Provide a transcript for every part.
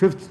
5th,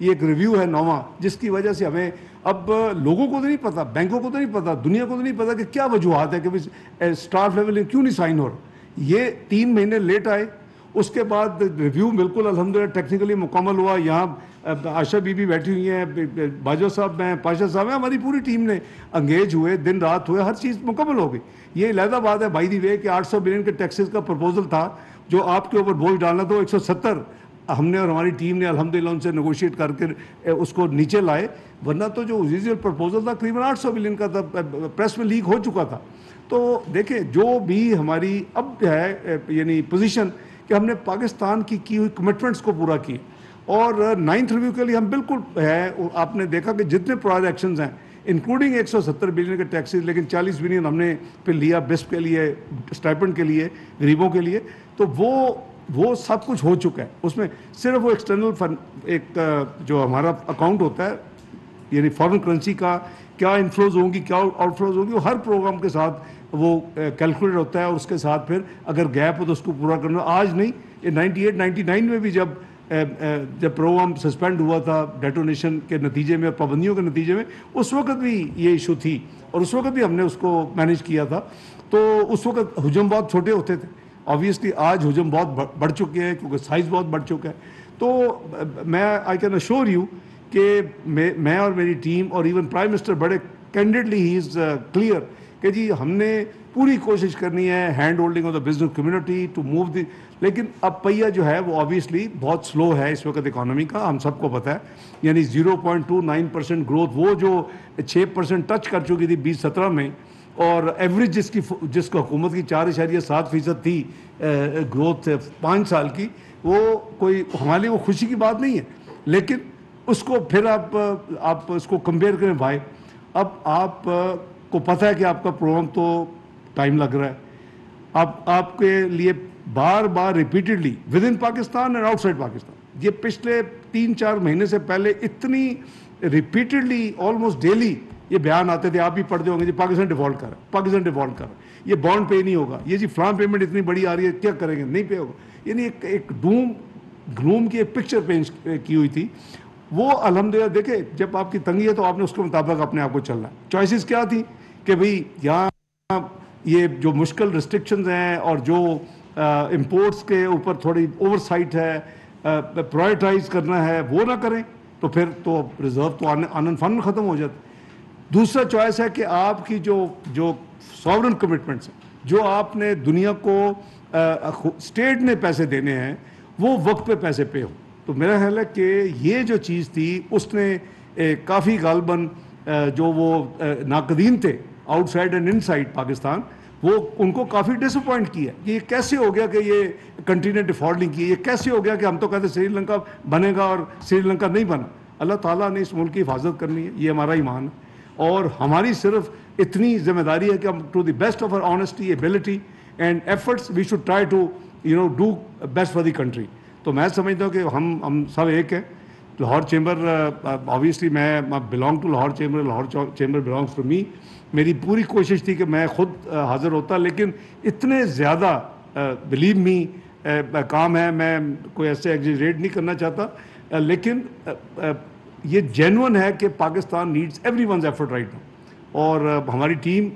یہ ایک review ہے نواں، جس کی وجہ سے ہمیں اب لوگوں کو تو نہیں پتا، بینکوں کو تو نہیں پتا، دنیا کو تو نہیں پتا کہ کیا وجوہات ہے کہ اسٹاف لیول کیوں نہیں سائن ہو رہا۔ یہ 3 مہینے لیٹ آئے، اس کے بعد ریویو بالکل الحمدللہ ٹیکنیکلی مکمل ہوا۔ یہاں عائشہ بی بی بیٹھی ہوئی ہیں، باجوہ صاحب ہیں، پاشا صاحب ہیں، ہماری پوری ٹیم نے انگیج ہوئے، دن رات ہوئے، ہر چیز مکمل ہو گئی۔ یہ علیحدہ بات ہے بائی دی وے کہ 800 بلین کے ٹیکسز کا پرپوزل تھا جو آپ کے اوپر بوجھ ڈالنا، تو 170 ہم نے اور ہماری ٹیم نے الحمدللہ ان سے نیگوشیٹ کر کے اس کو نیچے لائے، ورنہ تو جو اوریجنل پرپوزل تھا تقریباً 800 بلین کا تھا، پریس میں لیک ہو چکا تھا۔ تو دیکھیں جو بھی ہماری اب ہے یعنی پوزیشن کہ ہم نے پاکستان کی ہوئی کمٹمنٹس کو پورا کیا، اور 9th ریویو کے لیے ہم بالکل ہے، آپ نے دیکھا کہ جتنے پروجیکشنز ہیں انکلوڈنگ 170 بلین کے ٹیکسز، لیکن 40 بلین ہم نے پھر لیا بسپ کے لیے، اسٹائپنڈ کے لیے، غریبوں کے لیے، تو وہ سب کچھ ہو چکا ہے۔ اس میں صرف وہ ایکسٹرنل فنڈ ایک جو ہمارا اکاؤنٹ ہوتا ہے یعنی فارن کرنسی کا کیا انفلوز ہوں گی، کیا آؤٹ فلوز ہوں گی، وہ ہر پروگرام کے ساتھ وہ کیلکولیٹ ہوتا ہے، اور اس کے ساتھ پھر اگر گیپ ہو تو اس کو پورا کرنا۔ آج نہیں، یہ 98 99 میں بھی جب پروگرام سسپینڈ ہوا تھا ڈیٹونیشن کے نتیجے میں، پابندیوں کے نتیجے میں، اس وقت بھی یہ ایشو تھی، اور اس وقت بھی ہم نے اس کو مینیج کیا تھا۔ تو اس وقت حجم بہت چھوٹے ہوتے تھے، آبویسلی آج حجم بہت بڑھ چکے ہیں کیونکہ سائز بہت بڑھ چکا ہے۔ تو میں آئی کین اشور یو کہ میں اور میری ٹیم اور ایون پرائم منسٹر بڑے کینڈیڈلی ہی از کلیئر کہ جی ہم نے پوری کوشش کرنی ہے hand holding of the business community to move the, لیکن اب پہیہ جو ہے وہ آبویسلی بہت سلو ہے اس وقت اکانومی کا، ہم سب کو پتہ ہے، یعنی 0.29% گروتھ، وہ جو 6% ٹچ کر چکی تھی 2017 میں، اور ایوریج جس کو حکومت کی 4.7% تھی گروتھ 5 سال کی، وہ کوئی ہمارے لیے وہ خوشی کی بات نہیں ہے، لیکن اس کو پھر آپ اس کو کمپیئر کریں بھائی، اب آپ کو پتہ ہے کہ آپ کا پروگرام تو ٹائم لگ رہا ہے، اب آپ کے لیے بار بار repeatedly within Pakistan and outside Pakistan, یہ پچھلے 3-4 مہینے سے پہلے اتنی ریپیٹڈلی آلموسٹ ڈیلی یہ بیان آتے تھے، آپ بھی پڑھتے ہوں گے، جی پاکستان ڈیفالٹ کر رہا ہے، پاکستان ڈیفالٹ کر رہا ہے، یہ بانڈ پے نہیں ہوگا، یہ جی فلاں پیمنٹ اتنی بڑی آ رہی ہے، کیا کریں گے، نہیں پے ہوگا، یعنی ایک گلوم کی ایک پکچر پینٹ کی ہوئی تھی۔ وہ الحمدللہ دیکھیں جب آپ کی تنگی ہے تو آپ نے اس کے مطابق اپنے آپ کو چلنا ہے۔ چوائسیز کیا تھی کہ بھئی یہاں یہ جو مشکل ریسٹرکشنز ہیں اور جو امپورٹس کے اوپر تھوڑی اوور سائٹ ہے، پرائرٹائز کرنا ہے، وہ نہ کریں، تو پھر تو ریزرو تو آنن فن ختم ہو جاتا۔ دوسرا چوائس ہے کہ آپ کی جو ساورن کمٹمنٹس ہیں، جو آپ نے دنیا کو اسٹیٹ نے پیسے دینے ہیں، وہ وقت پہ پیسے پے ہو۔ تو میرا خیال ہے کہ یہ جو چیز تھی اس نے کافی غالباً جو وہ ناقدین تھے out side and in side Pakistan, وہ ان کو کافی ڈس اپوائنٹ کیا کہ یہ کیسے ہو گیا کہ یہ کنٹری نے ڈیفالٹ نہیں کی، یہ کیسے ہو گیا کہ ہم تو کہتے سری لنکا بنے گا اور سری لنکا نہیں بنا۔ اللہ تعالیٰ نے اس ملک کی حفاظت کرنی ہے، یہ ہمارا ایمان ہے، اور ہماری صرف اتنی ذمہ داری ہے کہ ہم to the best of our honesty ability and efforts we should try to do best for the country. تو میں سمجھتا ہوں کہ ہم سب ایک ہیں۔ لاہور چیمبر آبویسلی میں belong to Lahore chamber, Lahore chamber belongs to me. میری پوری کوشش تھی کہ میں خود حاضر ہوتا، لیکن اتنے زیادہ بلیو می کام ہے، میں کوئی ایسے ایگزیجریٹ نہیں کرنا چاہتا، لیکن یہ جینون ہے کہ Pakistan needs everyone's effort right now, اور ہماری ٹیم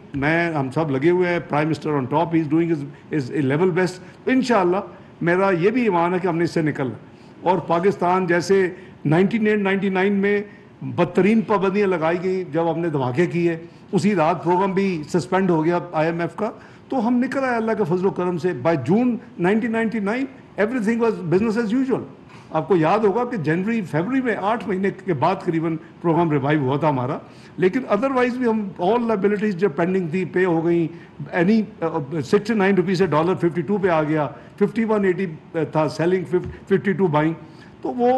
ہم سب لگے ہوئے ہیں، prime minister on top, he is doing his level best. انشاءاللہ میرا یہ بھی ایمان ہے کہ ہم نے اس سے نکلنا، اور پاکستان جیسے 1999 میں بدترین پابندیاں لگائی گئیں جب ہم نے دھماکے کیے، اسی رات پروگرام بھی سسپینڈ ہو گیا IMF کا، تو ہم نکل آئے اللہ کے فضل و کرم سے۔ By June 1999 everything was business as usual. آپ کو یاد ہوگا کہ جنوری فیبرری میں 8 مہینے کے بعد قریباً پروگرام ریوائیو ہوا تھا ہمارا، لیکن ادروائز بھی ہم آل لائبلٹیز جو پینڈنگ تھی پے ہو گئیں۔ اینی 69 روپیز سے ڈالر 52 پہ آ گیا، 51.80 تھا سیلنگ، 52 بائنگ۔ تو وہ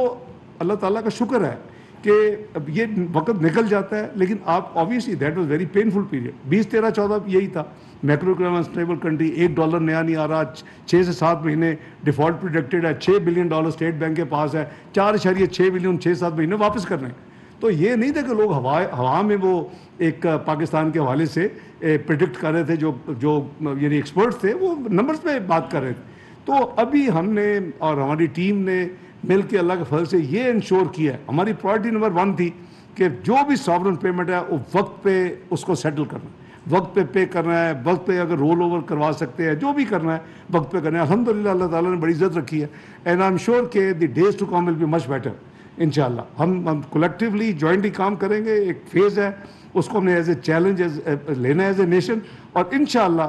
اللہ تعالیٰ کا شکر ہے کہ اب یہ وقت نکل جاتا ہے، لیکن آپ obviously that was very painful period. 2013-14 یہی تھا، میکرو اکنامک انسٹیبل کنٹری، $1 نیا نہیں آ رہا، 6 سے 7 مہینے ڈیفالٹ پروڈکٹیڈ ہے، $6 بلین اسٹیٹ بینک کے پاس ہے، 4.6 بلین 6-7 مہینے واپس کرنے ہیں۔ تو یہ نہیں تھا کہ لوگ ہوا میں وہ ایک پاکستان کے حوالے سے پریڈکٹ کر رہے تھے، جو یعنی ایکسپرٹس تھے وہ نمبرز پہ بات کر رہے تھے۔ تو ابھی ہم نے اور ہماری ٹیم نے مل کے اللہ کے فضل سے یہ انشور کیا ہے. ہماری پرائرٹی نمبر 1 تھی کہ جو بھی ساورن پیمنٹ ہے وہ وقت پہ اس کو سیٹل کرنا ہے, وقت پہ کرنا ہے, وقت پہ اگر رول اوور کروا سکتے ہیں جو بھی کرنا ہے وقت پہ کرنا ہے. الحمدللہ اللہ تعالیٰ نے بڑی عزت رکھی ہے, اینڈ آئی ایم شیور کہ the days to come will be much better انشاءاللہ. ہم کولیکٹیولی جوائنٹلی کام کریں گے. ایک فیز ہے, اس کو ہم نے ایز اے چیلنج لینا ہے ایز اے نیشن, اور انشاءاللہ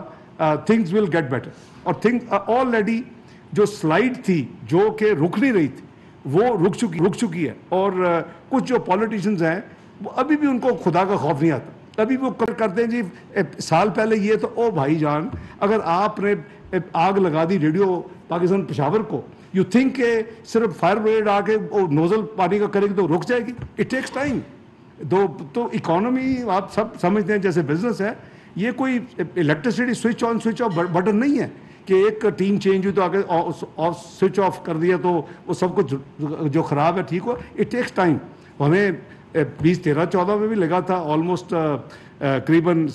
تھنگز ول گیٹ بیٹر. اور آلریڈی جو سلائڈ تھی جو کہ رک نہیں رہی تھی وہ رک چکی ہے. اور کچھ جو پولیٹیشینز ہیں وہ ابھی بھی ان کو خدا کا خوف نہیں آتا, ابھی وہ کرتے ہیں جی سال پہلے یہ تو او بھائی جان اگر آپ نے آگ لگا دی ریڈیو پاکستان پشاور کو, یو تھنک کہ صرف فائر بریگیڈ آ کے وہ نوزل پانی کا کرے گی تو رک جائے گی؟ It takes time. تو اکانومی آپ سب سمجھتے ہیں جیسے بزنس ہے, یہ کوئی electricity switch on switch off button نہیں ہے کہ ایک ٹیم چینج ہوئی تو آگے سوئچ آف کر دیا تو وہ سب کچھ جو خراب ہے ٹھیک ہو. It takes time. ہمیں 2013-14 میں بھی لگا تھا آلموسٹ قریباً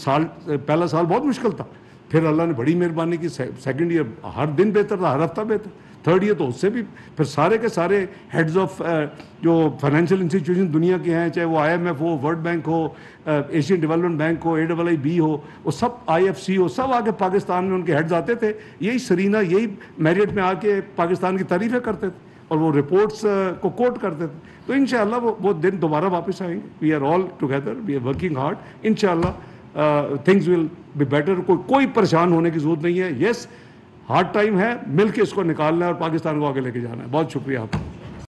پہلا سال بہت مشکل تھا, پھر اللہ نے بڑی مہربانی کی, سیکنڈ ایئر ہر دن بہتر تھا, ہر ہفتہ بہتر, تھرڈ ایئر تو اس سے بھی, پھر سارے کے سارے ہیڈز آف جو فائنینشیل انسٹیٹیوشن دنیا کے ہیں, چاہے وہ IMF ہو, ورلڈ بینک ہو, ایشین ڈیولپمنٹ بینک ہو, AIIB ہو, وہ سب IFC ہو, سب آگے پاکستان میں ان کے ہیڈز آتے تھے. یہی سرینا یہی میریٹ میں آ کے پاکستان کی تعریفیں کرتے تھے اور وہ رپورٹس کو کوٹ کرتے تھے. تو انشاءاللہ وہ دن دوبارہ واپس آئیں گے. We are all together, we are working hard. انشاءاللہ تھنگز ول بی بیٹر. کوئی پریشان ہونے کی ضرورت نہیں ہے. یس ہارڈ ٹائم ہے, مل کے اس کو نکالنا ہے اور پاکستان کو آگے لے کے جانا ہے. بہت شکریہ آپ کا.